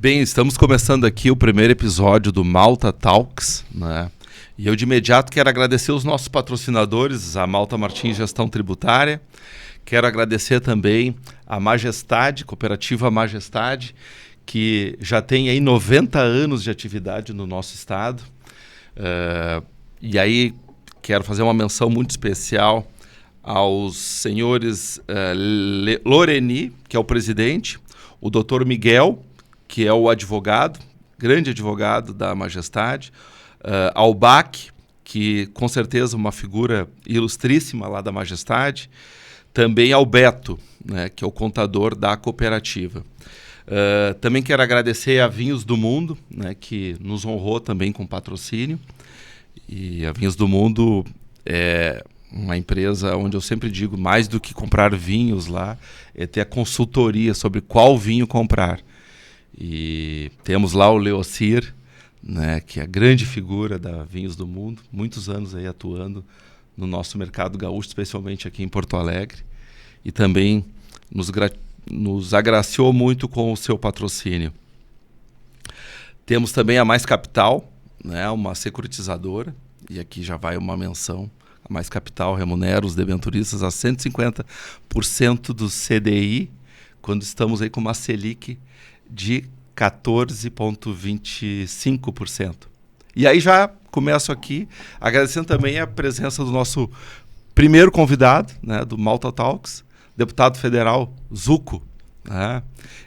Bem, estamos começando aqui o primeiro episódio do Malta Talks, né? E eu de imediato quero agradecer os nossos patrocinadores, a Malta Martins Gestão Tributária. Quero agradecer também a Majestade, Cooperativa Majestade, que já tem aí 90 anos de atividade no nosso estado. E aí quero fazer uma menção muito especial aos senhores Loreni, que é o presidente, o doutor Miguel, que é o advogado, grande advogado da Majestade, ao Bac, que com certeza uma figura ilustríssima lá da Majestade, também ao Beto, né, que é o contador da cooperativa. Também quero agradecer a Vinhos do Mundo, né, que nos honrou também com patrocínio. E a Vinhos do Mundo é uma empresa onde eu sempre digo, mais do que comprar vinhos lá, é ter a consultoria sobre qual vinho comprar. E temos lá o Leocir, né, que é a grande figura da Vinhos do Mundo, muitos anos aí atuando no nosso mercado gaúcho, especialmente aqui em Porto Alegre, e também nos agraciou muito com o seu patrocínio. Temos também a Mais Capital, né, uma securitizadora, e aqui já vai uma menção. A Mais Capital remunera os debenturistas a 150% do CDI, quando estamos aí com uma Selic de 14,25%. E aí já começo aqui agradecendo também a presença do nosso primeiro convidado, né, do Malta Talks, deputado federal Zuco, né?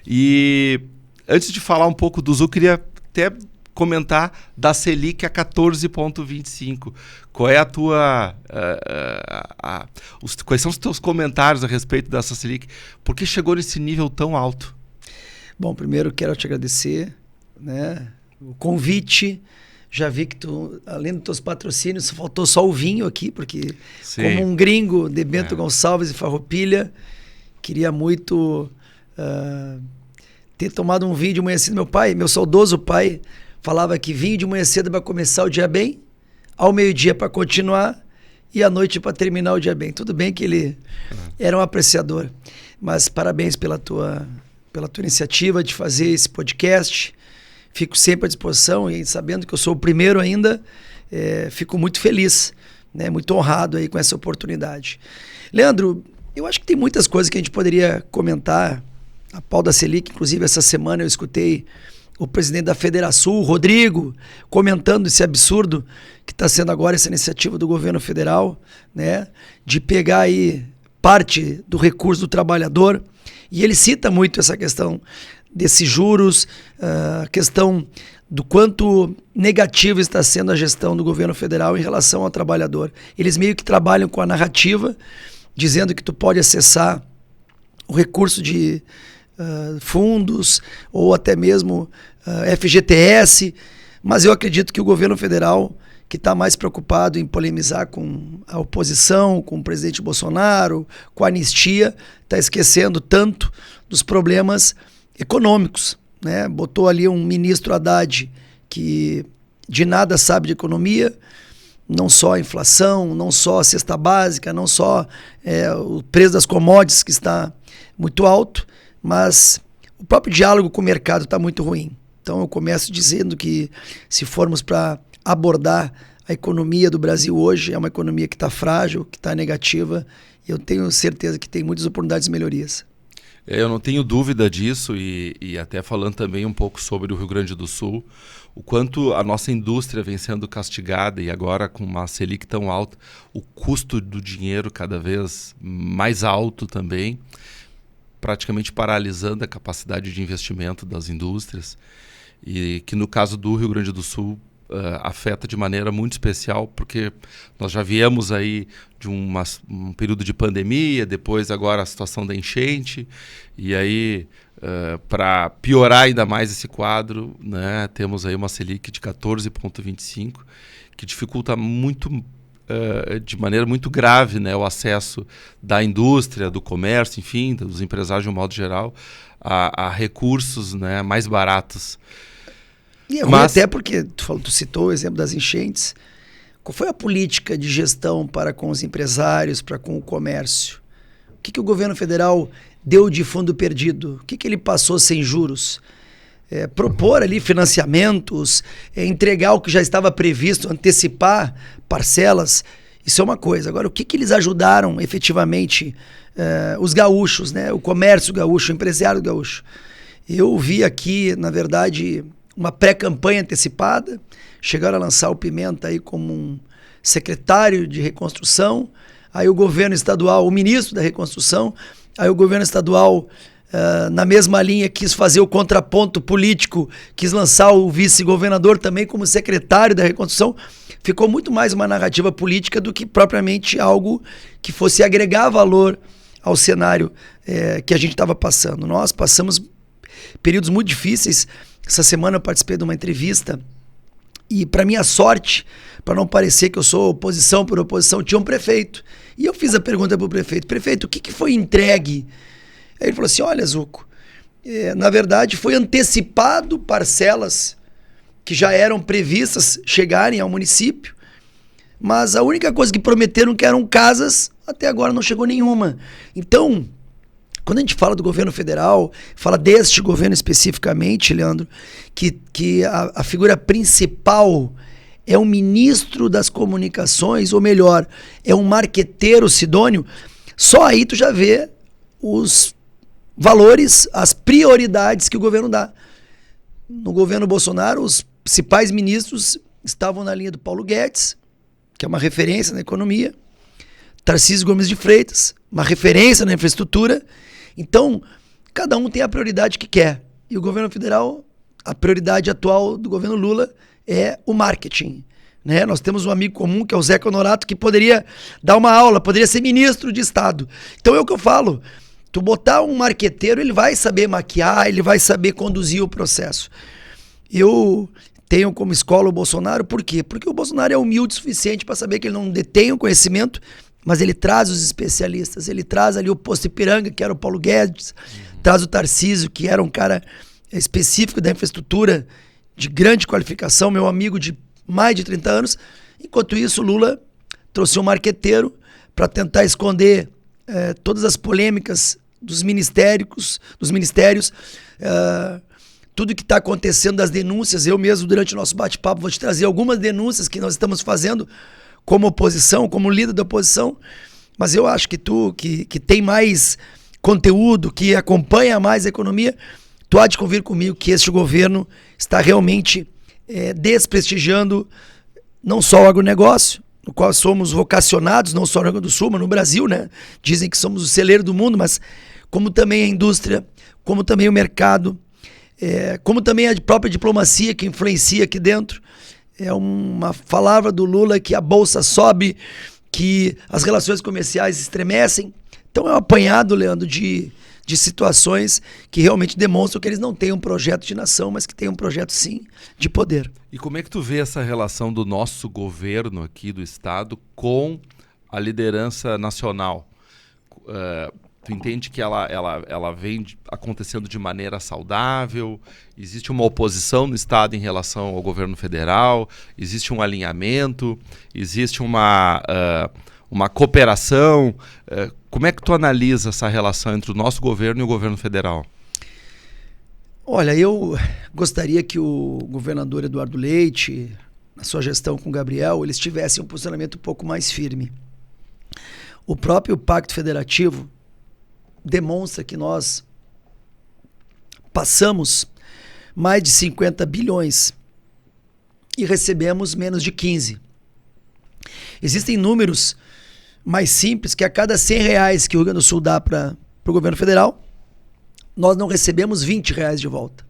E antes de falar um pouco do Zuco, queria até comentar da Selic a 14,25. Qual é a tua... quais são os teus comentários a respeito dessa Selic? Por que chegou nesse nível tão alto? Bom, primeiro quero te agradecer, né, o convite. Já vi que tu, além dos teus patrocínios, faltou só o vinho aqui, porque sim, como um gringo de Bento Gonçalves e Farroupilha, queria muito ter tomado um vinho de manhã cedo. Meu saudoso pai, falava que vinho de manhã cedo para começar o dia bem, ao meio-dia para continuar e à noite para terminar o dia bem. Tudo bem que ele era um apreciador, mas parabéns pela tua iniciativa de fazer esse podcast. Fico sempre à disposição e sabendo que eu sou o primeiro ainda, fico muito feliz, né, muito honrado aí com essa oportunidade. Leandro, eu acho que tem muitas coisas que a gente poderia comentar a pau da Selic. Inclusive essa semana eu escutei o presidente da Federação, Rodrigo, comentando esse absurdo que está sendo agora essa iniciativa do governo federal, né, de pegar aí parte do recurso do trabalhador. E ele cita muito essa questão desses juros, a questão do quanto negativa está sendo a gestão do governo federal em relação ao trabalhador. Eles meio que trabalham com a narrativa, dizendo que tu pode acessar o recurso de fundos ou até mesmo FGTS, mas eu acredito que o governo federal, que está mais preocupado em polemizar com a oposição, com o presidente Bolsonaro, com a anistia, está esquecendo tanto dos problemas econômicos, né? Botou ali um ministro Haddad que de nada sabe de economia, não só a inflação, não só a cesta básica, não só o preço das commodities que está muito alto, mas o próprio diálogo com o mercado está muito ruim. Então eu começo dizendo que se formos para abordar a economia do Brasil hoje, é uma economia que está frágil, que está negativa, e eu tenho certeza que tem muitas oportunidades de melhorias. Eu não tenho dúvida disso, e até falando também um pouco sobre o Rio Grande do Sul, o quanto a nossa indústria vem sendo castigada, e agora com uma Selic tão alta, o custo do dinheiro cada vez mais alto também, praticamente paralisando a capacidade de investimento das indústrias, e que no caso do Rio Grande do Sul afeta de maneira muito especial, porque nós já viemos aí de um período de pandemia, depois agora a situação da enchente, e aí para piorar ainda mais esse quadro, né, temos aí uma Selic de 14,25, que dificulta muito, de maneira muito grave, né, o acesso da indústria, do comércio, enfim, dos empresários de um modo geral, a recursos, né, mais baratos. E é ruim até porque tu citou o exemplo das enchentes. Qual foi a política de gestão para com os empresários, para com o comércio? O que o governo federal deu de fundo perdido? O que ele passou sem juros? propor ali financiamentos, entregar o que já estava previsto, antecipar parcelas. Isso é uma coisa. Agora, o que eles ajudaram efetivamente os gaúchos, né? O comércio gaúcho, o empresário gaúcho? Eu vi aqui, na verdade, uma pré-campanha antecipada. Chegaram a lançar o Pimenta aí como um secretário de reconstrução. Aí o governo estadual, o ministro da reconstrução, aí o governo estadual, na mesma linha, quis fazer o contraponto político, quis lançar o vice-governador também como secretário da reconstrução. Ficou muito mais uma narrativa política do que propriamente algo que fosse agregar valor ao cenário que a gente estava passando. Nós passamos períodos muito difíceis. Essa semana eu participei de uma entrevista e, para minha sorte, para não parecer que eu sou oposição por oposição, tinha um prefeito. E eu fiz a pergunta para o prefeito: prefeito, o que foi entregue? Aí ele falou assim: olha, Zuco, na verdade foi antecipado parcelas que já eram previstas chegarem ao município, mas a única coisa que prometeram que eram casas, até agora não chegou nenhuma. Então, quando a gente fala do governo federal, fala deste governo especificamente, Leandro, que a figura principal é o ministro das comunicações, ou melhor, é um marqueteiro sidônio, só aí tu já vê os valores, as prioridades que o governo dá. No governo Bolsonaro, os principais ministros estavam na linha do Paulo Guedes, que é uma referência na economia, Tarcísio Gomes de Freitas, uma referência na infraestrutura. Então, cada um tem a prioridade que quer. E o governo federal, a prioridade atual do governo Lula é o marketing, né? Nós temos um amigo comum, que é o Zeca Honorato, que poderia dar uma aula, poderia ser ministro de Estado. Então é o que eu falo. Tu botar um marqueteiro, ele vai saber maquiar, ele vai saber conduzir o processo. Eu tenho como escola o Bolsonaro, por quê? Porque o Bolsonaro é humilde o suficiente para saber que ele não detém o conhecimento, mas ele traz os especialistas, ele traz ali o Posto Ipiranga, que era o Paulo Guedes, traz o Tarcísio, que era um cara específico da infraestrutura, de grande qualificação, meu amigo de mais de 30 anos. Enquanto isso, Lula trouxe um marqueteiro para tentar esconder todas as polêmicas dos ministérios, tudo que está acontecendo, das denúncias. Eu mesmo, durante o nosso bate-papo, vou te trazer algumas denúncias que nós estamos fazendo como oposição, como líder da oposição, mas eu acho que tu, que tem mais conteúdo, que acompanha mais a economia, tu há de convir comigo que este governo está realmente desprestigiando não só o agronegócio, no qual somos vocacionados, não só no Rio Grande do Sul, mas no Brasil, né? Dizem que somos o celeiro do mundo, mas como também a indústria, como também o mercado, como também a própria diplomacia que influencia aqui dentro. É uma palavra do Lula que a bolsa sobe, que as relações comerciais estremecem. Então é um apanhado, Leandro, de situações que realmente demonstram que eles não têm um projeto de nação, mas que têm um projeto, sim, de poder. E como é que tu vê essa relação do nosso governo aqui do Estado com a liderança nacional? Tu entende que ela vem acontecendo de maneira saudável? Existe uma oposição no Estado em relação ao governo federal? Existe um alinhamento? Existe uma cooperação? Como é que tu analisa essa relação entre o nosso governo e o governo federal? Olha, eu gostaria que o governador Eduardo Leite, na sua gestão com o Gabriel, eles tivessem um posicionamento um pouco mais firme. O próprio Pacto Federativo demonstra que nós passamos mais de 50 bilhões e recebemos menos de 15. Existem números mais simples, que a cada R$100 que o Rio Grande do Sul dá para o governo federal, nós não recebemos R$20 de volta.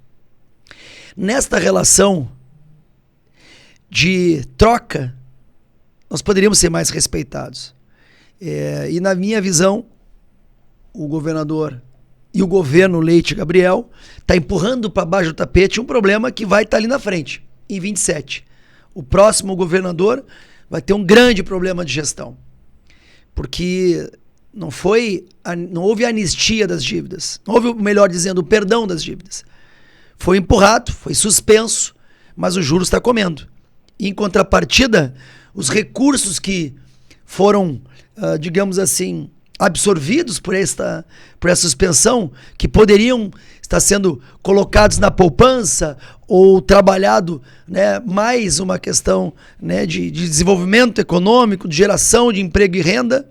Nesta relação de troca, nós poderíamos ser mais respeitados. E na minha visão, o governador e o governo Leite Gabriel está empurrando para baixo do tapete um problema que vai estar ali na frente, em 27. O próximo governador vai ter um grande problema de gestão, porque não houve anistia das dívidas, não houve, melhor dizendo, o perdão das dívidas. Foi empurrado, foi suspenso, mas o juros está comendo. E, em contrapartida, os recursos que foram, digamos assim, absorvidos por essa suspensão, que poderiam estar sendo colocados na poupança ou trabalhado, né, mais uma questão, né, de desenvolvimento econômico, de geração de emprego e renda,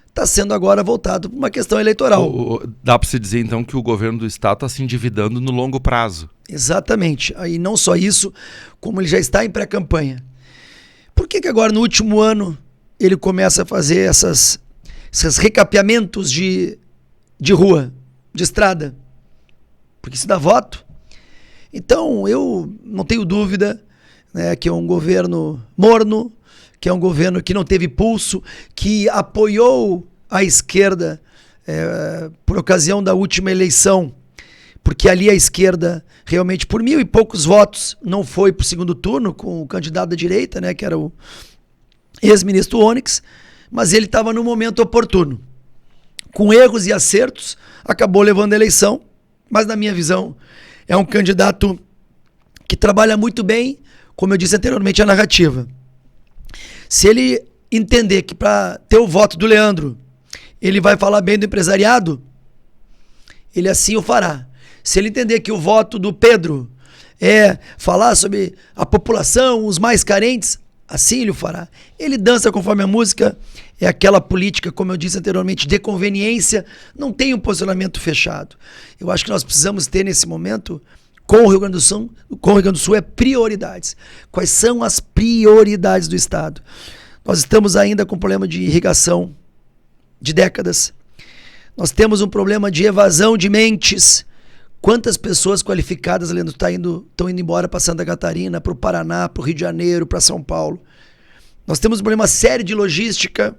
está sendo agora voltado para uma questão eleitoral. Dá para se dizer, então, que o governo do estado está se endividando no longo prazo. Exatamente. Aí não só isso, como ele já está em pré-campanha. Por que agora, no último ano, ele começa a fazer esses recapeamentos de rua, de estrada? Porque isso dá voto. Então, eu não tenho dúvida, né, que é um governo morno, que é um governo que não teve pulso, que apoiou a esquerda por ocasião da última eleição, porque ali a esquerda, realmente, por 1.000 e poucos votos, não foi para o segundo turno com o candidato da direita, né, que era o ex-ministro Onyx, mas ele estava no momento oportuno. Com erros e acertos, acabou levando a eleição, mas na minha visão, é um candidato que trabalha muito bem, como eu disse anteriormente, a narrativa. Se ele entender que para ter o voto do Leandro, ele vai falar bem do empresariado, ele assim o fará. Se ele entender que o voto do Pedro é falar sobre a população, os mais carentes, assim ele o fará. Ele dança conforme a música, é aquela política, como eu disse anteriormente, de conveniência, não tem um posicionamento fechado. Eu acho que nós precisamos ter nesse momento, com o Rio Grande do Sul, prioridades. Quais são as prioridades do Estado? Nós estamos ainda com problema de irrigação de décadas. Nós temos um problema de evasão de mentes. Quantas pessoas qualificadas, Leandro, estão indo embora para Santa Catarina, para o Paraná, para o Rio de Janeiro, para São Paulo? Nós temos um problema sério de logística.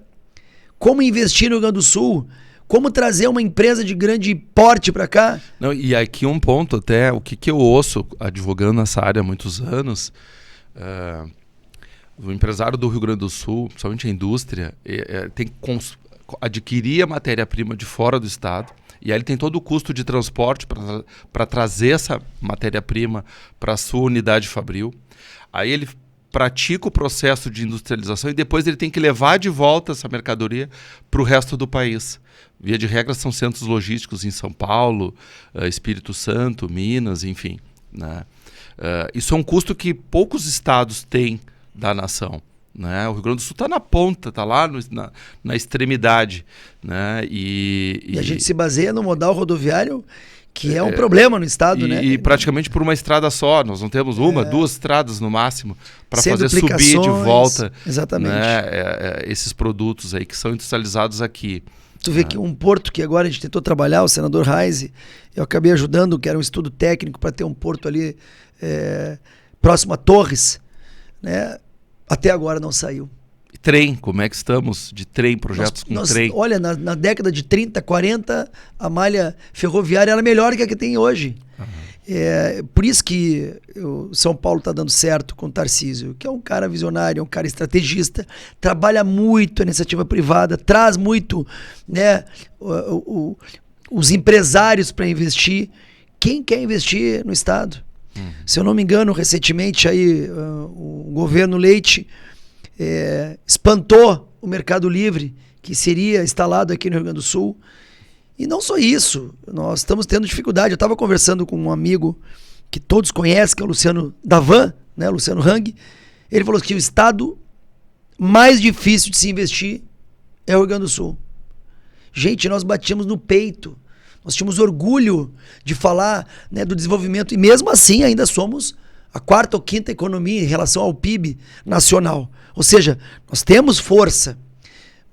Como investir no Rio Grande do Sul? Como trazer uma empresa de grande porte para cá? Não, e aqui um ponto até, o que eu ouço advogando nessa área há muitos anos, o empresário do Rio Grande do Sul, principalmente a indústria, tem que adquirir a matéria-prima de fora do estado, e aí ele tem todo o custo de transporte para trazer essa matéria-prima para a sua unidade fabril. Aí ele pratica o processo de industrialização e depois ele tem que levar de volta essa mercadoria para o resto do país. Via de regra, são centros logísticos em São Paulo, Espírito Santo, Minas, enfim, né? Isso é um custo que poucos estados têm da nação, né? O Rio Grande do Sul está na ponta, está lá na extremidade, né? E a gente se baseia no modal rodoviário, que é um problema no estado, né? E praticamente por uma estrada só. Nós não temos uma, duas estradas no máximo para fazer subir de volta, exatamente, né, esses produtos aí que são industrializados aqui. Tu vê que um porto que agora a gente tentou trabalhar, o senador Reise, eu acabei ajudando, que era um estudo técnico para ter um porto ali próximo a Torres, né? Até agora não saiu. E trem, como é que estamos de trem, projetos com trem? Olha, na década de 30, 40, a malha ferroviária era melhor que a que tem hoje. Por isso que o São Paulo está dando certo com o Tarcísio, que é um cara visionário, é um cara estrategista, trabalha muito a iniciativa privada, traz muito, né, os empresários para investir. Quem quer investir no Estado? Se eu não me engano, recentemente aí, o governo Leite espantou o Mercado Livre, que seria instalado aqui no Rio Grande do Sul. E não só isso, nós estamos tendo dificuldade. Eu estava conversando com um amigo que todos conhecem, que é o Luciano Davan, né, Luciano Hang. Ele falou que o estado mais difícil de se investir é o Rio Grande do Sul. Gente, nós batíamos no peito. Nós tínhamos orgulho de falar, né, do desenvolvimento, e mesmo assim ainda somos a quarta ou quinta economia em relação ao PIB nacional. Ou seja, nós temos força,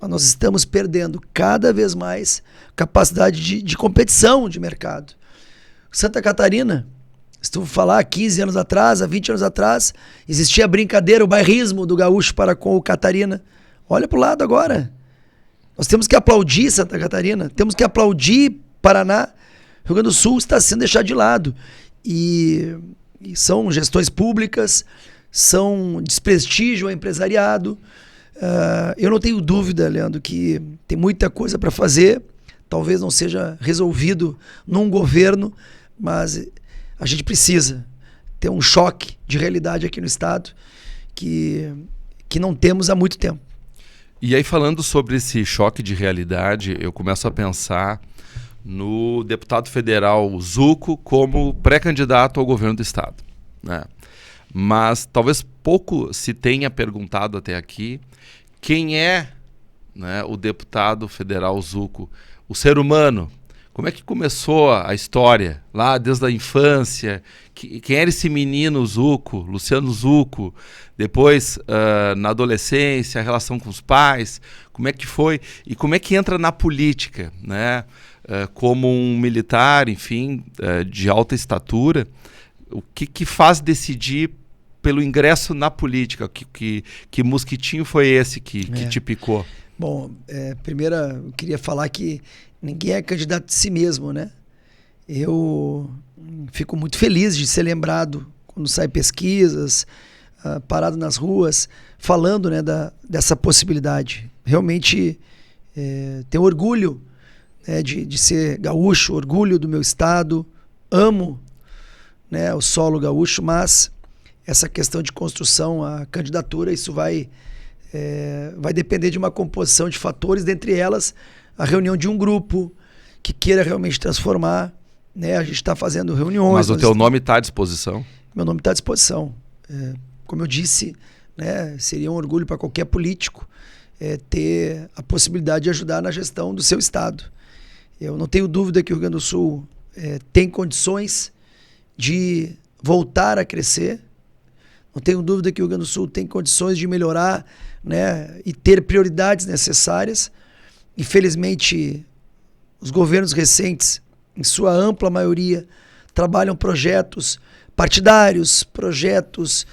mas nós estamos perdendo cada vez mais capacidade de competição de mercado. Santa Catarina, se tu falar há 15 anos atrás, há 20 anos atrás, existia a brincadeira, o bairrismo do gaúcho para com o Catarina. Olha para o lado agora. Nós temos que aplaudir Santa Catarina, temos que aplaudir Paraná. O Rio Grande do Sul está sendo deixado de lado. E são gestões públicas, são desprestígio ao empresariado. Eu não tenho dúvida, Leandro, que tem muita coisa para fazer. Talvez não seja resolvido num governo, mas a gente precisa ter um choque de realidade aqui no estado que não temos há muito tempo. E aí, falando sobre esse choque de realidade, eu começo a pensar no deputado federal Zuco como pré-candidato ao governo do estado, né? Mas talvez pouco se tenha perguntado até aqui quem é, né, o deputado federal Zuco, o ser humano. Como é que começou a história, lá desde a infância? Quem era esse menino Zuco, Luciano Zuco? Depois, na adolescência, a relação com os pais, como é que foi? E como é que entra na política, né? Como um militar, enfim, de alta estatura, o que faz decidir pelo ingresso na política? Que mosquitinho foi esse que te picou? Bom, primeiro eu queria falar que ninguém é candidato de si mesmo, né? Eu fico muito feliz de ser lembrado quando sai pesquisas, parado nas ruas, falando, né, dessa possibilidade. Realmente tenho orgulho, né, de ser gaúcho, orgulho do meu estado, amo, né, o solo gaúcho, mas essa questão de construção, a candidatura, isso vai depender de uma composição de fatores, dentre elas a reunião de um grupo que queira realmente transformar, né? A gente está fazendo reuniões. Mas o teu nome está à disposição? Meu nome está à disposição. Como eu disse, né, seria um orgulho para qualquer político ter a possibilidade de ajudar na gestão do seu estado. Eu não tenho dúvida que o Rio Grande do Sul tem condições de voltar a crescer. Não tenho dúvida que o Rio Grande do Sul tem condições de melhorar, né, e ter prioridades necessárias. Infelizmente, os governos recentes, em sua ampla maioria, trabalham projetos partidários, projetos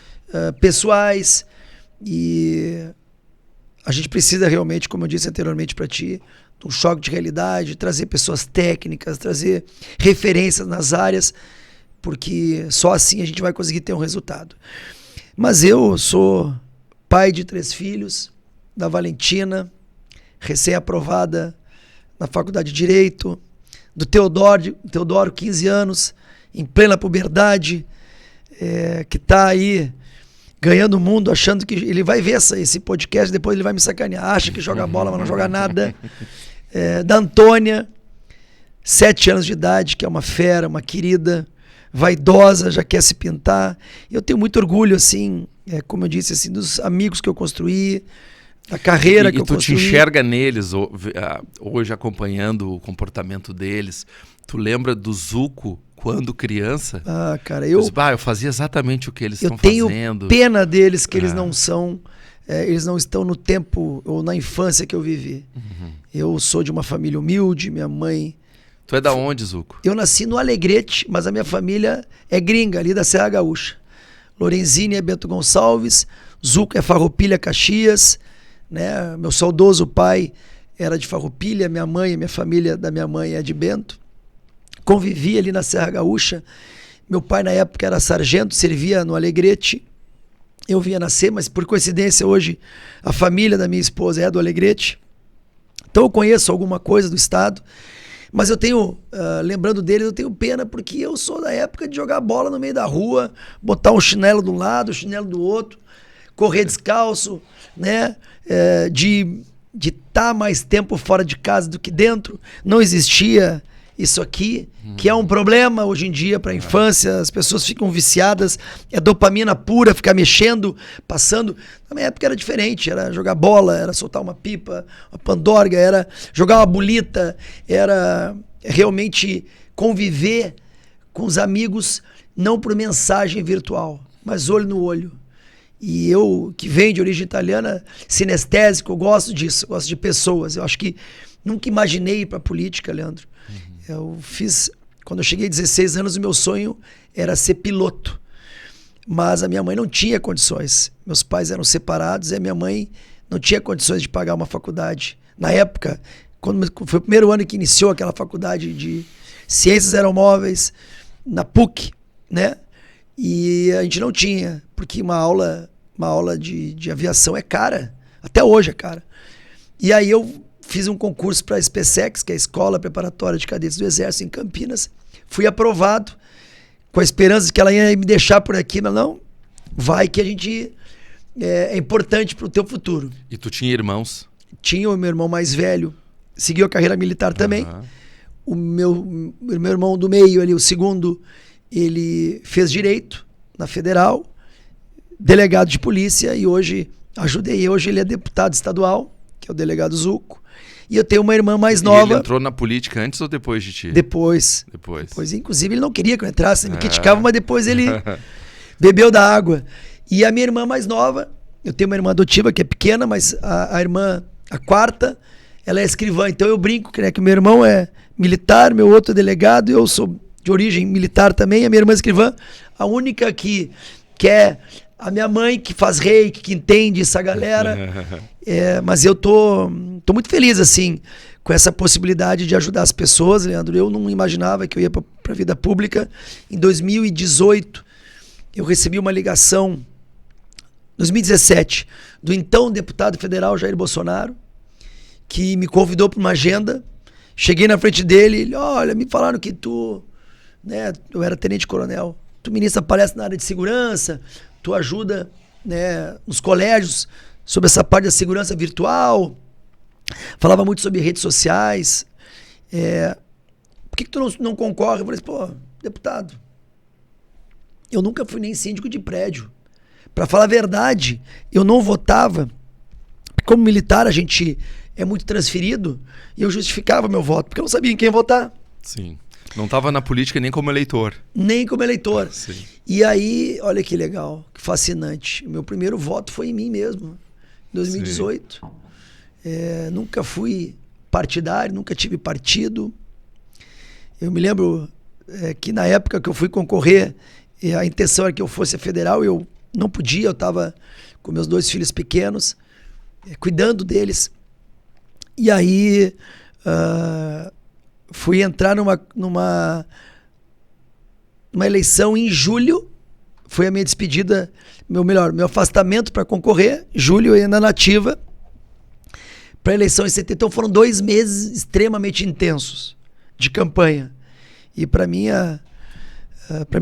pessoais, e a gente precisa realmente, como eu disse anteriormente para ti, de um choque de realidade, trazer pessoas técnicas, trazer referências nas áreas, porque só assim a gente vai conseguir ter um resultado. Mas eu sou pai de 3 filhos, da Valentina, recém-aprovada na Faculdade de Direito, do Teodoro, 15 anos, em plena puberdade, que está aí ganhando o mundo, achando que ele vai ver esse podcast, depois ele vai me sacanear, acha que joga bola, mas não joga nada. Da Antônia, 7 anos de idade, que é uma fera, uma querida, vaidosa, já quer se pintar. Eu tenho muito orgulho, assim, como eu disse, assim, dos amigos que eu construí, da carreira que eu construí. E tu te enxerga neles, hoje acompanhando o comportamento deles, tu lembra do Zuco quando criança? Ah, cara, eu fazia exatamente o que eles estão fazendo. Eu tenho pena deles que eles não são, eles não estão no tempo ou na infância que eu vivi. Uhum. Eu sou de uma família humilde, minha mãe... Tu é da onde, Zuco? Eu nasci no Alegrete, mas a minha família é gringa, ali da Serra Gaúcha. Lorenzini é Bento Gonçalves, Zuco é Farroupilha, Caxias, né? Meu saudoso pai era de Farroupilha, minha família da minha mãe é de Bento. Convivi ali na Serra Gaúcha. Meu pai na época era sargento, servia no Alegrete. Eu vinha nascer, mas por coincidência hoje a família da minha esposa é do Alegrete. Então eu conheço alguma coisa do estado. Mas eu tenho, lembrando deles, eu tenho pena porque eu sou da época de jogar bola no meio da rua, botar um chinelo de um lado, um chinelo do outro, correr descalço, né? De estar mais tempo fora de casa do que dentro. Não existia isso aqui, que é um problema hoje em dia para a infância. As pessoas ficam viciadas, é dopamina pura, ficar mexendo, passando. Na minha época era diferente, era jogar bola, era soltar uma pipa, uma pandorga, era jogar uma bolita, era realmente conviver com os amigos, não por mensagem virtual, mas olho no olho. E eu, que venho de origem italiana, sinestésico, eu gosto disso, gosto de pessoas. Eu acho que nunca imaginei ir para a política, Leandro. Eu fiz, quando eu cheguei a 16 anos, o meu sonho era ser piloto. Mas a minha mãe não tinha condições. Meus pais eram separados e a minha mãe não tinha condições de pagar uma faculdade. Na época, quando foi o primeiro ano que iniciou aquela faculdade de Ciências Aeromóveis, na PUC, né? E a gente não tinha, porque uma aula de aviação é cara. Até hoje é cara. E aí eu fiz um concurso para a SPSEX, que é a Escola Preparatória de Cadetes do Exército, em Campinas. Fui aprovado, com a esperança de que ela ia me deixar por aqui, mas não, vai que a gente é importante para o teu futuro. E tu tinha irmãos? tinha o meu irmão mais velho, seguiu a carreira militar também. O meu irmão do meio, ali, o segundo, ele fez direito na Federal, delegado de polícia, e hoje ajudei. Hoje ele é deputado estadual, que é o delegado Zuco. E eu tenho uma irmã mais nova. E ele entrou na política antes ou depois de ti? Depois. Inclusive, ele não queria que eu entrasse, me criticava, mas depois ele bebeu da água. E a minha irmã mais nova, eu tenho uma irmã adotiva que é pequena, mas a irmã, a quarta, ela é escrivã. Então eu brinco, né, que meu irmão é militar, meu outro é delegado, eu sou de origem militar também, a minha irmã é escrivã. A única que é a minha mãe, que faz reiki, que entende essa galera. Mas eu tô muito feliz, assim, com essa possibilidade de ajudar as pessoas, Leandro. Eu não imaginava que eu ia para a vida pública. Em 2018, eu recebi uma ligação, 2017, do então deputado federal Jair Bolsonaro, que me convidou para uma agenda. Cheguei na frente dele, ele, olha, me falaram que tu, né, eu era tenente-coronel, tu ministra palestra na área de segurança, tu ajuda, né, nos colégios sobre essa parte da segurança virtual, falava muito sobre redes sociais, por que tu não concorre? Eu falei, pô, deputado, eu nunca fui nem síndico de prédio. Para falar a verdade, eu não votava, como militar a gente é muito transferido, e eu justificava meu voto, porque eu não sabia em quem votar. Sim. Não estava na política nem como eleitor. Nem como eleitor. Sim. E aí, olha que legal, que fascinante. O meu primeiro voto foi em mim mesmo, em 2018. Nunca fui partidário, nunca tive partido. Eu me lembro que na época que eu fui concorrer, a intenção era que eu fosse a federal, eu não podia, eu estava com meus 2 filhos pequenos, cuidando deles. E aí fui entrar numa eleição em julho, foi a minha despedida, meu afastamento para concorrer, julho ainda nativa, para a eleição em setembro. Então foram 2 meses extremamente intensos de campanha. E para minha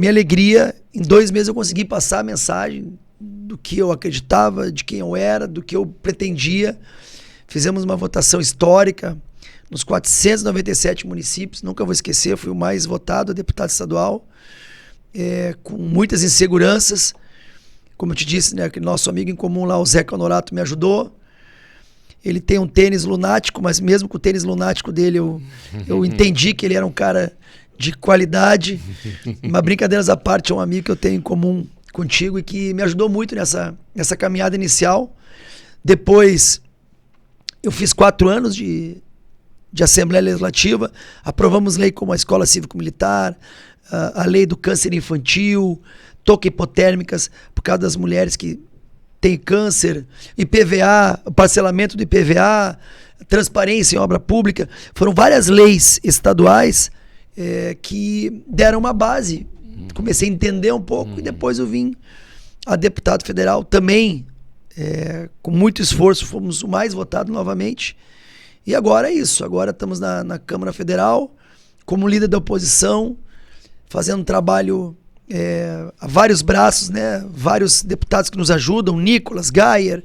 alegria, em 2 meses eu consegui passar a mensagem do que eu acreditava, de quem eu era, do que eu pretendia. Fizemos uma votação histórica nos 497 municípios, nunca vou esquecer, fui o mais votado a deputado estadual, com muitas inseguranças. Como eu te disse, né, que nosso amigo em comum lá, o Zeca Honorato, me ajudou. Ele tem um tênis lunático, mas mesmo com o tênis lunático dele, eu entendi que ele era um cara de qualidade. Mas brincadeiras à parte, é um amigo que eu tenho em comum contigo e que me ajudou muito nessa caminhada inicial. Depois, eu fiz 4 anos de Assembleia Legislativa, aprovamos lei como a Escola Cívico-Militar, a lei do câncer infantil, toque hipotérmicas por causa das mulheres que têm câncer, IPVA, parcelamento do IPVA, transparência em obra pública. Foram várias leis estaduais que deram uma base. Comecei a entender um pouco e depois eu vim a deputado federal. Também, com muito esforço, fomos o mais votado novamente. E agora é isso. Agora estamos na Câmara Federal, como líder da oposição, fazendo um trabalho a vários braços, né? Vários deputados que nos ajudam, Nicolas, Geyer,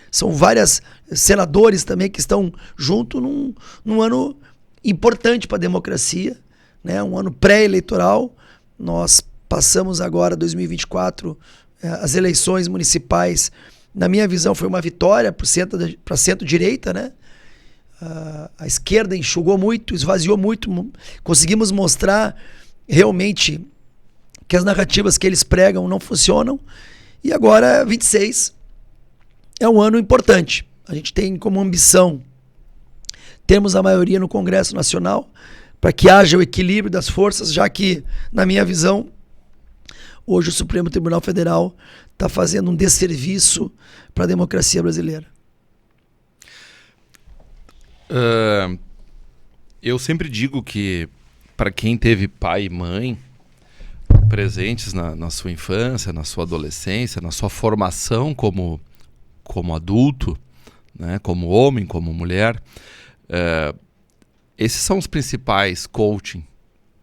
são vários senadores também que estão junto num ano importante para a democracia, né? Um ano pré-eleitoral. Nós passamos agora, 2024, as eleições municipais. Na minha visão, foi uma vitória para centro-direita, né? A esquerda enxugou muito, esvaziou muito. Conseguimos mostrar realmente que as narrativas que eles pregam não funcionam. E agora, 26, é um ano importante. A gente tem como ambição termos a maioria no Congresso Nacional para que haja o equilíbrio das forças, já que, na minha visão, hoje o Supremo Tribunal Federal está fazendo um desserviço para a democracia brasileira. Eu sempre digo que, para quem teve pai e mãe presentes na sua infância, na sua adolescência, na sua formação como adulto, né, como homem, como mulher, esses são os principais coaching,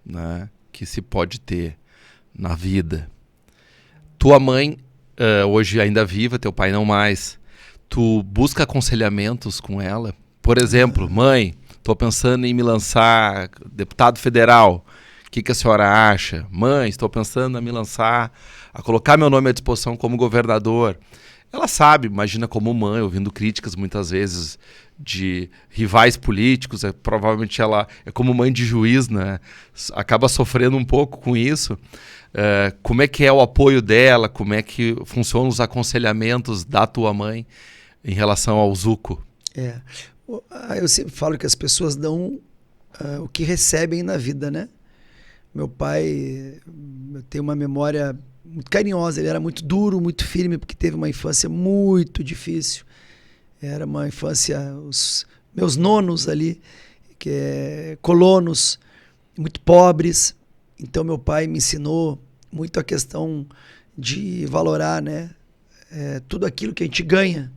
né, que se pode ter na vida. Tua mãe, hoje ainda viva, teu pai não mais, tu busca aconselhamentos com ela? Por exemplo, mãe, estou pensando em me lançar deputado federal. O que a senhora acha? Mãe, estou pensando em me lançar, a colocar meu nome à disposição como governador. Ela sabe, imagina como mãe, ouvindo críticas muitas vezes de rivais políticos, provavelmente ela é como mãe de juiz, né? Acaba sofrendo um pouco com isso. Como é que é o apoio dela? Como é que funcionam os aconselhamentos da tua mãe em relação ao Zuco? Eu sempre falo que as pessoas dão o que recebem na vida, né? Meu pai, eu tenho uma memória muito carinhosa, ele era muito duro, muito firme, porque teve uma infância muito difícil. Era uma infância, os meus nonos ali, colonos, muito pobres. Então meu pai me ensinou muito a questão de valorar, né? Tudo aquilo que a gente ganha,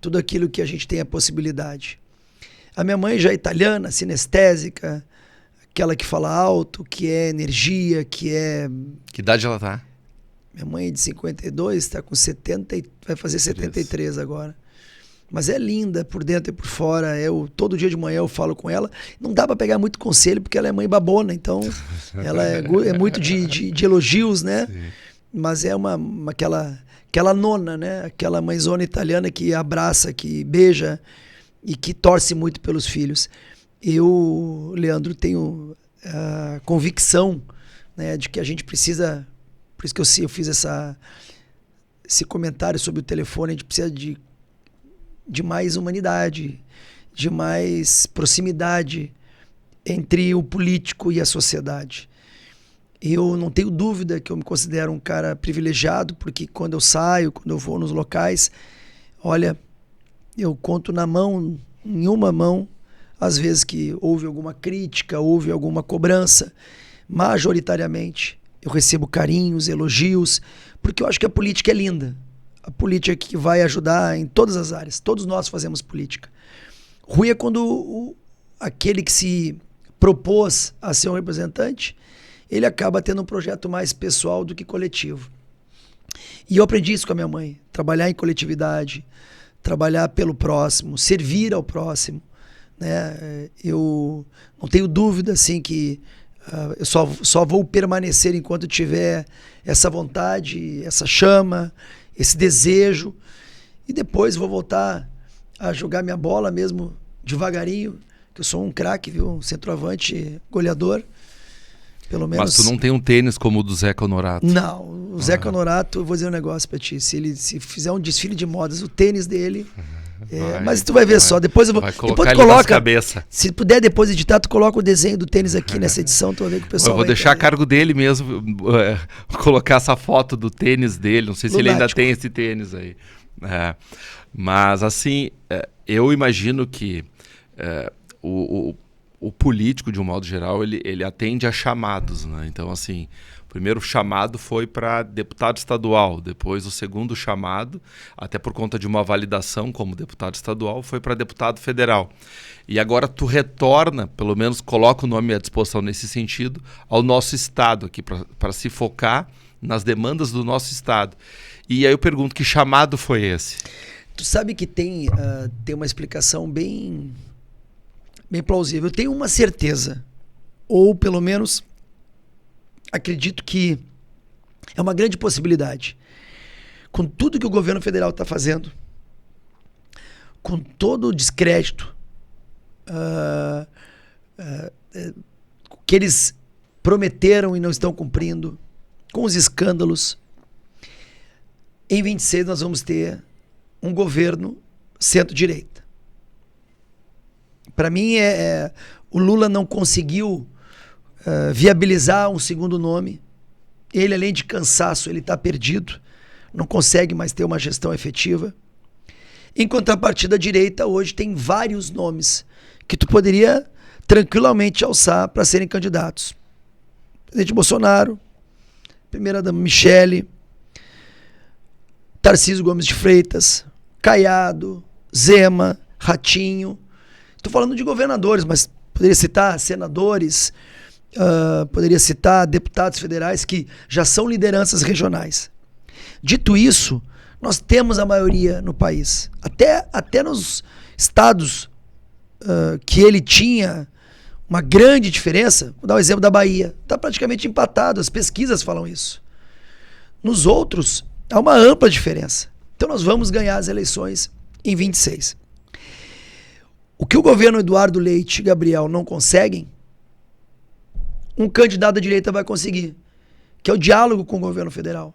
tudo aquilo que a gente tem a possibilidade. A minha mãe já é italiana, sinestésica, aquela que fala alto, que é energia, que é... Que idade ela tá? Minha mãe é de 52, está com 70, vai fazer 73 agora. Mas é linda por dentro e por fora. Todo dia de manhã eu falo com ela. Não dá para pegar muito conselho, porque ela é mãe babona, então ela é muito de elogios, né? Sim. Mas é aquela nona, né? Aquela mãezona italiana que abraça, que beija e que torce muito pelos filhos. Eu, Leandro, tenho a convicção, né, de que a gente precisa... Por isso que eu fiz esse comentário sobre o telefone. A gente precisa de mais humanidade, de mais proximidade entre o político e a sociedade. Eu não tenho dúvida que eu me considero um cara privilegiado, porque quando eu saio, quando eu vou nos locais, olha, eu conto em uma mão, às vezes que houve alguma crítica, houve alguma cobrança. Majoritariamente eu recebo carinhos, elogios, porque eu acho que a política é linda. A política que vai ajudar em todas as áreas. Todos nós fazemos política. Ruim é quando aquele que se propôs a ser um representante, ele acaba tendo um projeto mais pessoal do que coletivo. E eu aprendi isso com a minha mãe. Trabalhar em coletividade, trabalhar pelo próximo, servir ao próximo, né? Eu não tenho dúvida assim, que eu só vou permanecer enquanto tiver essa vontade, essa chama, esse desejo, e depois vou voltar a jogar minha bola mesmo devagarinho, que eu sou um craque, viu? Um centroavante goleador, pelo menos. Mas tu não tem um tênis como o do Zeca Honorato? Não, o Zeca Honorato, eu vou dizer um negócio pra ti, se fizer um desfile de modas, o tênis dele... mas tu vai ver só, depois eu vou. Vai colocar depois tu ele coloca, cabeça. Se puder depois editar, tu coloca o desenho do tênis aqui nessa edição, tu vai ver que o pessoal. Eu vou deixar a cargo dele mesmo, colocar essa foto do tênis dele. Não sei se ele ainda tem esse tênis aí. Mas assim, eu imagino que o político, de um modo geral, ele atende a chamados, né? Então, assim, o primeiro chamado foi para deputado estadual, depois o segundo chamado, até por conta de uma validação como deputado estadual, foi para deputado federal. E agora tu retorna, pelo menos coloca o nome à disposição nesse sentido, ao nosso estado aqui, para se focar nas demandas do nosso estado. E aí eu pergunto, que chamado foi esse? Tu sabe que tem uma explicação bem plausível. Eu tenho uma certeza, ou pelo menos acredito que é uma grande possibilidade. Com tudo que o governo federal está fazendo, com todo o descrédito que eles prometeram e não estão cumprindo, com os escândalos, em 26 nós vamos ter um governo centro-direita. Para mim, o Lula não conseguiu viabilizar um segundo nome. Ele, além de cansaço, ele está perdido. Não consegue mais ter uma gestão efetiva. Em contrapartida, a direita hoje tem vários nomes que tu poderia tranquilamente alçar para serem candidatos. Presidente Bolsonaro, primeira-dama Michele, Tarcísio Gomes de Freitas, Caiado, Zema, Ratinho. Estou falando de governadores, mas poderia citar senadores, poderia citar deputados federais que já são lideranças regionais. Dito isso, Nós temos a maioria no país. Até nos estados que ele tinha uma grande diferença, vou dar o exemplo da Bahia, está praticamente empatado, as pesquisas falam isso. Nos outros, há uma ampla diferença. Então nós vamos ganhar as eleições em 26. O que o governo Eduardo Leite e Gabriel não conseguem, um candidato à direita vai conseguir, que é o diálogo com o governo federal,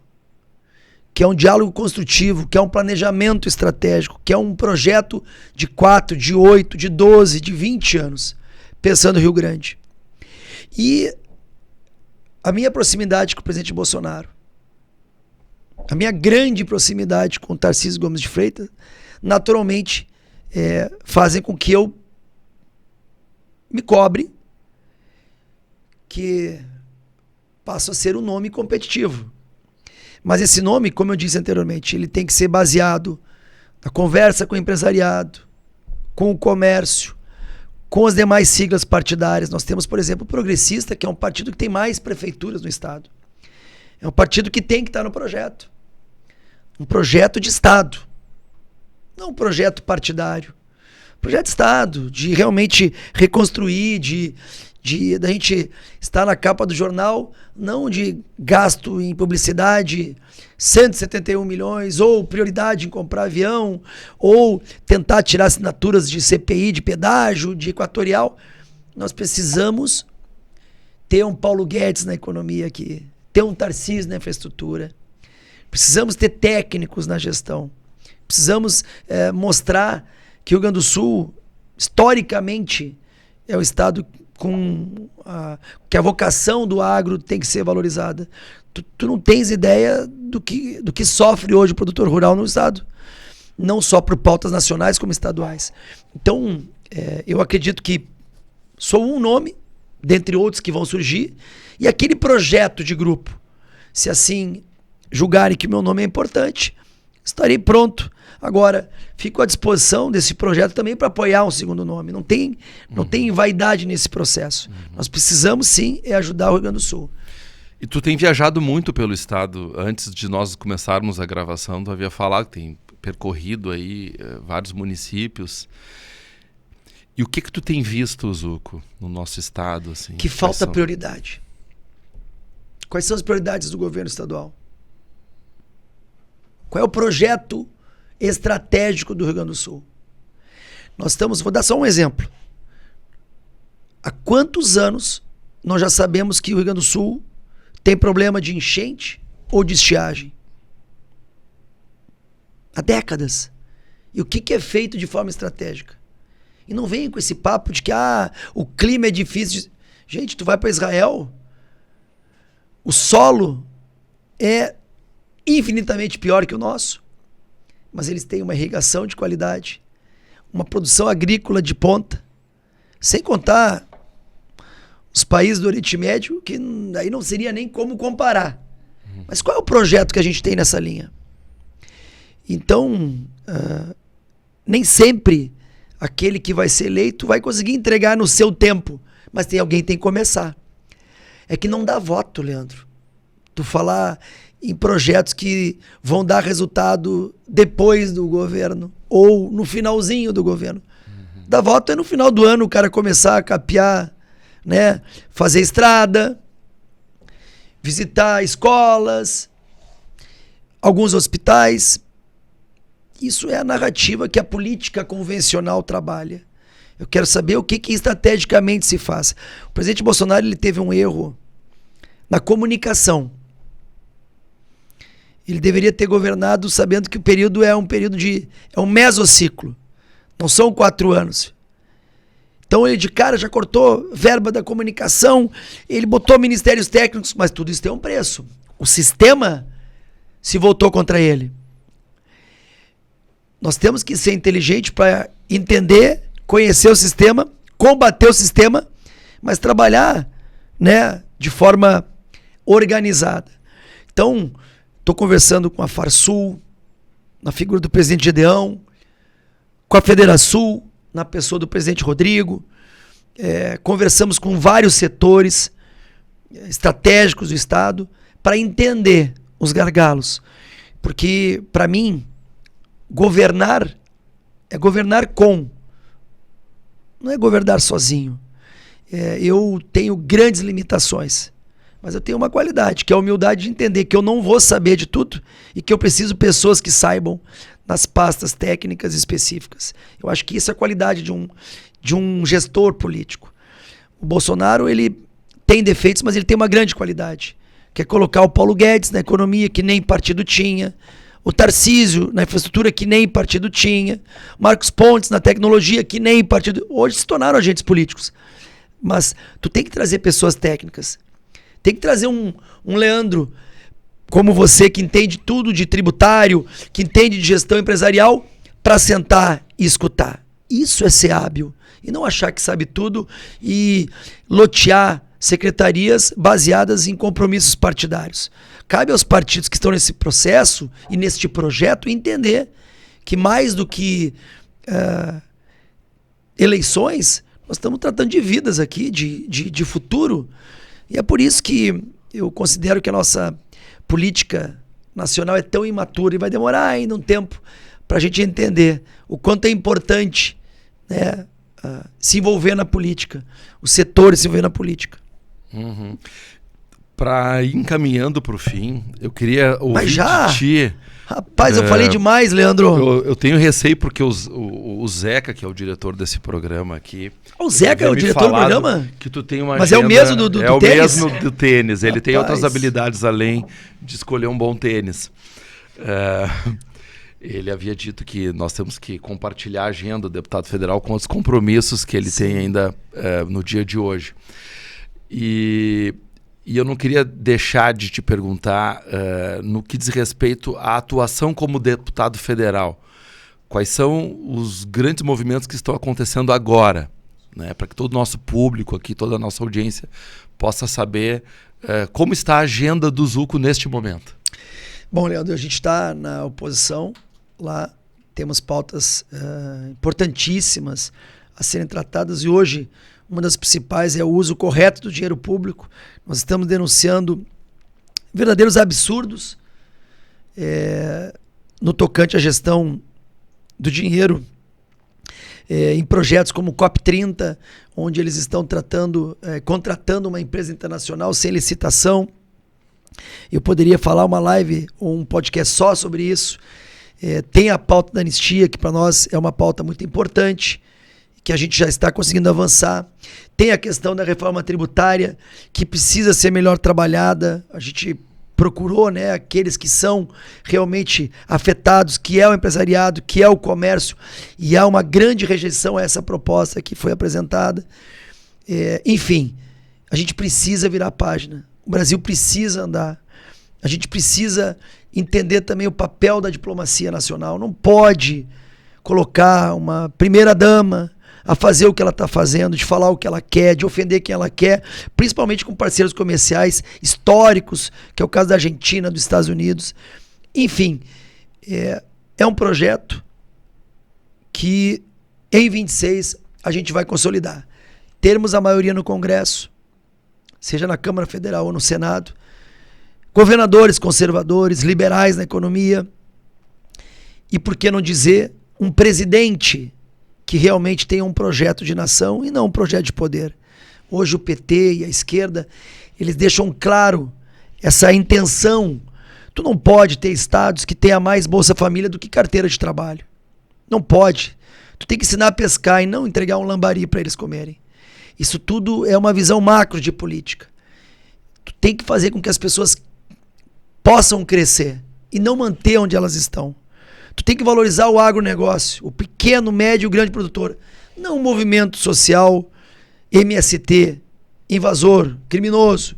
que é um diálogo construtivo, que é um planejamento estratégico, que é um projeto de 4, de 8, de 12, de 20 anos, pensando no Rio Grande. E a minha proximidade com o presidente Bolsonaro, a minha grande proximidade com o Tarcísio Gomes de Freitas, naturalmente fazem com que eu me cobre que passo a ser um nome competitivo. Mas esse nome, como eu disse anteriormente, ele tem que ser baseado na conversa com o empresariado, com o comércio, com as demais siglas partidárias. Nós temos, por exemplo, o Progressista, que é um partido que tem mais prefeituras no estado. É um partido que tem que estar no projeto. Um projeto de Estado. Não um projeto partidário. Projeto de Estado, de realmente reconstruir, da gente estar na capa do jornal, não de gasto em publicidade, 171 milhões, ou prioridade em comprar avião, ou tentar tirar assinaturas de CPI, de pedágio, de Equatorial. Nós precisamos ter um Paulo Guedes na economia aqui, ter um Tarcísio na infraestrutura. Precisamos ter técnicos na gestão. Precisamos mostrar que o Rio Grande do Sul, historicamente, é o estado que a vocação do agro tem que ser valorizada. Tu não tens ideia do que sofre hoje o produtor rural no estado. Não só por pautas nacionais como estaduais. Então, eu acredito que sou um nome, dentre outros que vão surgir, e aquele projeto de grupo, se assim julgarem que o meu nome é importante, estarei pronto. Agora, fico à disposição desse projeto também para apoiar um segundo nome. Não tem vaidade nesse processo. Nós precisamos, sim, ajudar o Rio Grande do Sul. E tu tem viajado muito pelo estado. Antes de nós começarmos a gravação, tu havia falado que tem percorrido aí vários municípios. E o que tu tem visto, Zuco, no nosso estado? Assim, que falta prioridade. Quais são as prioridades do governo estadual? Qual é o projeto estratégico do Rio Grande do Sul? Vou dar só um exemplo. Há quantos anos nós já sabemos que o Rio Grande do Sul tem problema de enchente ou de estiagem? Há décadas. E o que é feito de forma estratégica? E não vem com esse papo de que o clima é difícil. Gente, tu vai para Israel, o solo é infinitamente pior que o nosso, mas eles têm uma irrigação de qualidade, uma produção agrícola de ponta, sem contar os países do Oriente Médio, que aí não seria nem como comparar. Mas qual é o projeto que a gente tem nessa linha? Então, nem sempre aquele que vai ser eleito vai conseguir entregar no seu tempo, mas alguém tem que começar. É que não dá voto, Leandro. Tu falar em projetos que vão dar resultado depois do governo ou no finalzinho do governo. Dar voto é no final do ano o cara começar a capear, né? Fazer estrada, visitar escolas, alguns hospitais. Isso é a narrativa que a política convencional trabalha. Eu quero saber o que estrategicamente se faz. O presidente Bolsonaro ele teve um erro na comunicação. Ele deveria ter governado sabendo que o período é um mesociclo. Não são 4 anos. Então ele de cara já cortou verba da comunicação, ele botou ministérios técnicos, mas tudo isso tem um preço. O sistema se voltou contra ele. Nós temos que ser inteligentes para entender, conhecer o sistema, combater o sistema, mas trabalhar, né, de forma organizada. Então, estou conversando com a Farsul, na figura do presidente Gedeão, com a Federasul, na pessoa do presidente Rodrigo. Conversamos com vários setores estratégicos do Estado para entender os gargalos. Porque, para mim, governar é governar com. Não é governar sozinho. Eu tenho grandes limitações, mas eu tenho uma qualidade, que é a humildade de entender que eu não vou saber de tudo e que eu preciso de pessoas que saibam nas pastas técnicas específicas. Eu acho que isso é a qualidade de um gestor político. O Bolsonaro, ele tem defeitos, mas ele tem uma grande qualidade, que é colocar o Paulo Guedes na economia, que nem partido tinha, o Tarcísio na infraestrutura, que nem partido tinha, Marcos Pontes na tecnologia, que nem partido... Hoje se tornaram agentes políticos. Mas tu tem que trazer pessoas técnicas. Tem que trazer um Leandro como você, que entende tudo de tributário, que entende de gestão empresarial, para sentar e escutar. Isso é ser hábil. E não achar que sabe tudo e lotear secretarias baseadas em compromissos partidários. Cabe aos partidos que estão nesse processo e neste projeto entender que mais do que eleições, nós estamos tratando de vidas aqui, de futuro. E é por isso que eu considero que a nossa política nacional é tão imatura e vai demorar ainda um tempo para a gente entender o quanto é importante, né, se envolver na política, os setores se envolver na política. Uhum. Para ir encaminhando para o fim, eu queria ouvir de ti. Rapaz, eu falei demais, Leandro. Eu tenho receio porque o Zeca, que é o diretor desse programa aqui... O Zeca é o diretor do programa? Que tu tem uma Mas agenda, é o mesmo do tênis? É o mesmo do tênis. Ele tem outras habilidades além de escolher um bom tênis. Ele havia dito que nós temos que compartilhar a agenda do deputado federal com os compromissos que ele tem ainda no dia de hoje. E eu não queria deixar de te perguntar, no que diz respeito à atuação como deputado federal, quais são os grandes movimentos que estão acontecendo agora, né, para que todo o nosso público aqui, toda a nossa audiência possa saber como está a agenda do Zuco neste momento. Bom, Leandro, a gente está na oposição, lá temos pautas importantíssimas a serem tratadas e hoje uma das principais é o uso correto do dinheiro público. Nós estamos denunciando verdadeiros absurdos no tocante à gestão do dinheiro em projetos como o COP30, onde eles estão contratando uma empresa internacional sem licitação. Eu poderia falar uma live ou um podcast só sobre isso. Tem a pauta da anistia, que para nós é uma pauta muito importante, que a gente já está conseguindo avançar. Tem a questão da reforma tributária, que precisa ser melhor trabalhada. A gente procurou, né, aqueles que são realmente afetados, que é o empresariado, que é o comércio, e há uma grande rejeição a essa proposta que foi apresentada. Enfim, a gente precisa virar a página. O Brasil precisa andar. A gente precisa entender também o papel da diplomacia nacional. Não pode colocar uma primeira-dama a fazer o que ela está fazendo, de falar o que ela quer, de ofender quem ela quer, principalmente com parceiros comerciais históricos, que é o caso da Argentina, dos Estados Unidos. Enfim, é um projeto que em 26 a gente vai consolidar. Termos a maioria no Congresso, seja na Câmara Federal ou no Senado, governadores conservadores, liberais na economia, e por que não dizer um presidente que realmente tenha um projeto de nação e não um projeto de poder. Hoje o PT e a esquerda, eles deixam claro essa intenção. Tu não pode ter estados que tenha mais Bolsa Família do que carteira de trabalho. Não pode. Tu tem que ensinar a pescar e não entregar um lambari para eles comerem. Isso tudo é uma visão macro de política. Tu tem que fazer com que as pessoas possam crescer e não manter onde elas estão. Tu tem que valorizar o agronegócio, o pequeno, médio e grande produtor. Não o movimento social, MST, invasor, criminoso.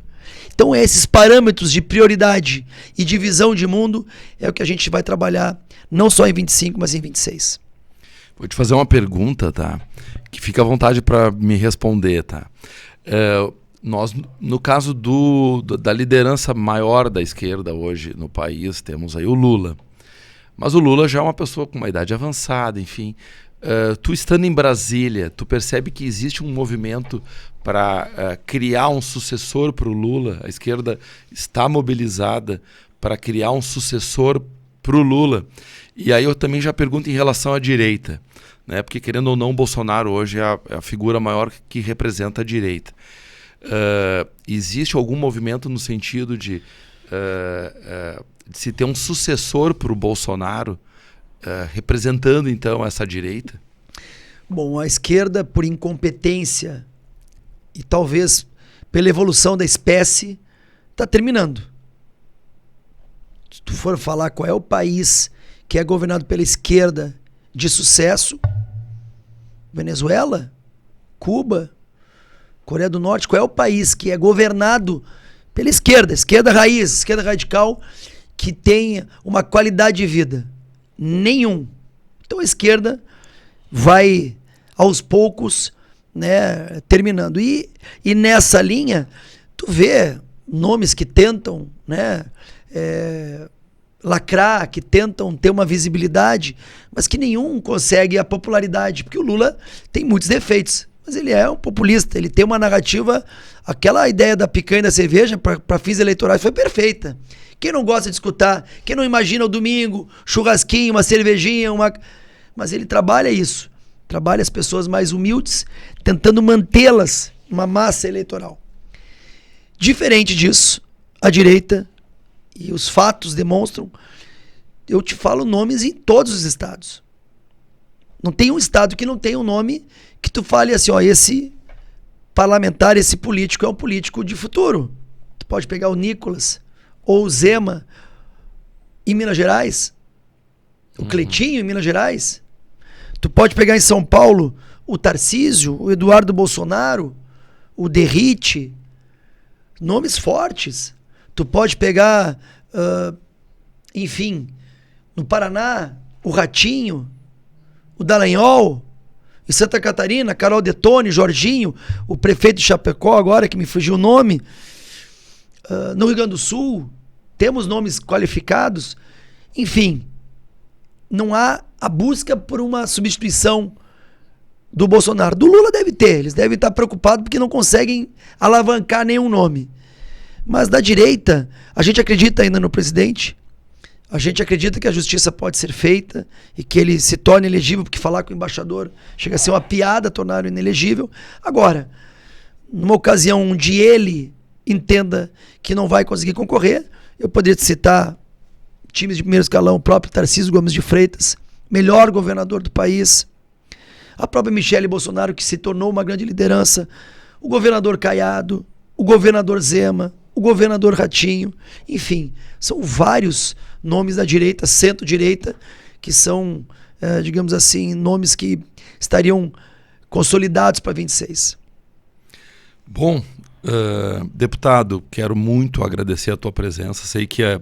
Então esses parâmetros de prioridade e de visão de mundo é o que a gente vai trabalhar, não só em 25, mas em 26. Vou te fazer uma pergunta, tá? Que fica à vontade para me responder, tá? Nós, no caso da liderança maior da esquerda hoje no país, temos aí o Lula. Mas o Lula já é uma pessoa com uma idade avançada, enfim. Tu estando em Brasília, tu percebe que existe um movimento para criar um sucessor para o Lula? A esquerda está mobilizada para criar um sucessor para o Lula. E aí eu também já pergunto em relação à direita, né? Porque querendo ou não, o Bolsonaro hoje é a figura maior que representa a direita. Existe algum movimento no sentido de se ter um sucessor para o Bolsonaro representando então essa direita? Bom, a esquerda, por incompetência e talvez pela evolução da espécie, está terminando. Se tu for falar qual é o país que é governado pela esquerda de sucesso, Venezuela, Cuba, Coreia do Norte, qual é o país que é governado pela esquerda raiz, esquerda radical, que tenha uma qualidade de vida? Nenhum. Então a esquerda vai aos poucos, né, terminando. E nessa linha, tu vê nomes que tentam, né, lacrar, que tentam ter uma visibilidade, mas que nenhum consegue a popularidade, porque o Lula tem muitos defeitos, mas ele é um populista, ele tem uma narrativa, aquela ideia da picanha e da cerveja para fins eleitorais foi perfeita. Quem não gosta de escutar, quem não imagina o domingo, churrasquinho, uma cervejinha, mas ele trabalha isso, trabalha as pessoas mais humildes, tentando mantê-las numa massa eleitoral. Diferente disso, a direita, e os fatos demonstram, eu te falo nomes em todos os estados. Não tem um estado que não tenha um nome que tu fale assim, ó, esse parlamentar, esse político é um político de futuro. Tu pode pegar o Nicolas ou o Zema em Minas Gerais, o Cleitinho em Minas Gerais. Tu pode pegar em São Paulo o Tarcísio, o Eduardo Bolsonaro, o Derrite, nomes fortes. Tu pode pegar, enfim, no Paraná, o Ratinho, o Dallagnol, em Santa Catarina, Carol Detone, Jorginho, o prefeito de Chapecó agora, que me fugiu o nome. No Rio Grande do Sul, temos nomes qualificados. Enfim, não há a busca por uma substituição do Bolsonaro. Do Lula deve ter, eles devem estar preocupados porque não conseguem alavancar nenhum nome. Mas da direita, a gente acredita ainda no presidente, a gente acredita que a justiça pode ser feita e que ele se torne elegível, porque falar com o embaixador chega a ser uma piada tornar-o inelegível. Agora, numa ocasião onde ele entenda que não vai conseguir concorrer, eu poderia te citar times de primeiro escalão, o próprio Tarcísio Gomes de Freitas, melhor governador do país, a própria Michele Bolsonaro, que se tornou uma grande liderança, o governador Caiado, o governador Zema, o governador Ratinho, enfim, são vários nomes da direita, centro-direita, que são, digamos assim, nomes que estariam consolidados para 26. Bom, deputado, quero muito agradecer a tua presença. Sei que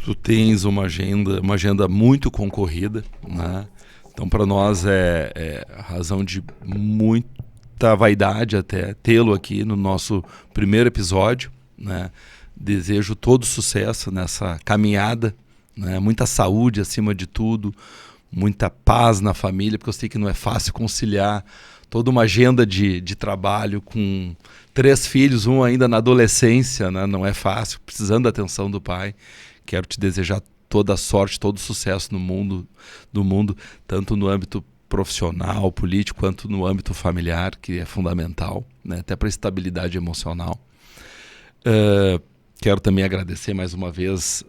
tu tens uma agenda muito concorrida, né? Então, para nós é razão de muita vaidade até tê-lo aqui no nosso primeiro episódio, né? Desejo todo sucesso nessa caminhada, né? Muita saúde acima de tudo, muita paz na família, porque eu sei que não é fácil conciliar toda uma agenda de trabalho com 3 filhos, um ainda na adolescência, né? Não é fácil, precisando da atenção do pai. Quero te desejar toda a sorte, todo o sucesso no mundo, tanto no âmbito profissional, político, quanto no âmbito familiar, que é fundamental, né? Até para a estabilidade emocional. Quero também agradecer mais uma vez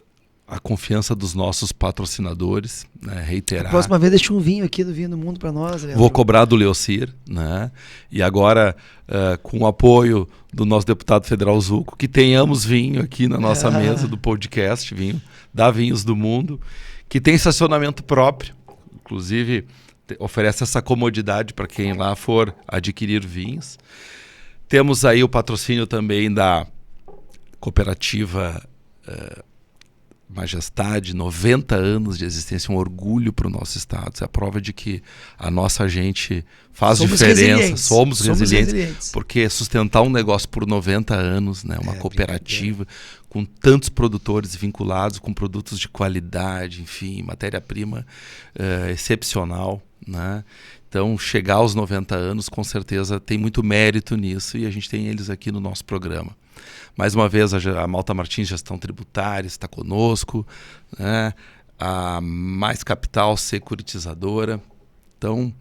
a confiança dos nossos patrocinadores, né? Reiterar. A próxima vez deixa um vinho aqui do Vinho do Mundo para nós, Leandro. Vou cobrar do Leocir, né? E agora, com o apoio do nosso deputado federal Zuco, que tenhamos vinho aqui na nossa mesa do podcast, vinho da Vinhos do Mundo, que tem estacionamento próprio, inclusive oferece essa comodidade para quem lá for adquirir vinhos. Temos aí o patrocínio também da cooperativa Majestade, 90 anos de existência, um orgulho para o nosso estado. Isso é a prova de que a nossa gente faz diferença, somos resilientes, porque sustentar um negócio por 90 anos, né, uma cooperativa com tantos produtores vinculados, com produtos de qualidade, enfim, matéria-prima excepcional, né? Então, chegar aos 90 anos, com certeza, tem muito mérito nisso e a gente tem eles aqui no nosso programa. Mais uma vez, a Malta Martins Gestão Tributária está conosco, né? a Mais Capital Securitizadora. Então,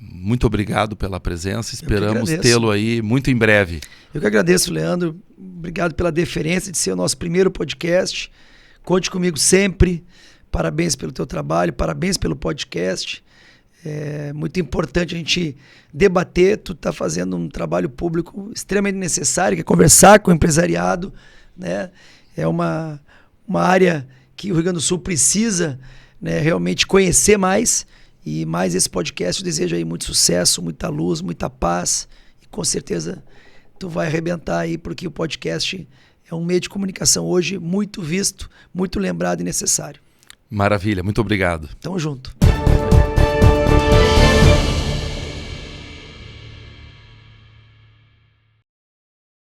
muito obrigado pela presença. Esperamos tê-lo aí muito em breve. Eu que agradeço, Leandro. Obrigado pela deferência de ser o nosso primeiro podcast. Conte comigo sempre. Parabéns pelo teu trabalho, parabéns pelo podcast. É muito importante a gente debater. Tu está fazendo um trabalho público extremamente necessário, que é conversar com o empresariado, né? É uma área que o Rio Grande do Sul precisa, né, realmente conhecer mais. E mais esse podcast, eu desejo aí muito sucesso, muita luz, muita paz. E com certeza tu vai arrebentar aí, porque o podcast é um meio de comunicação hoje muito visto, muito lembrado e necessário. Maravilha, muito obrigado. Tamo junto.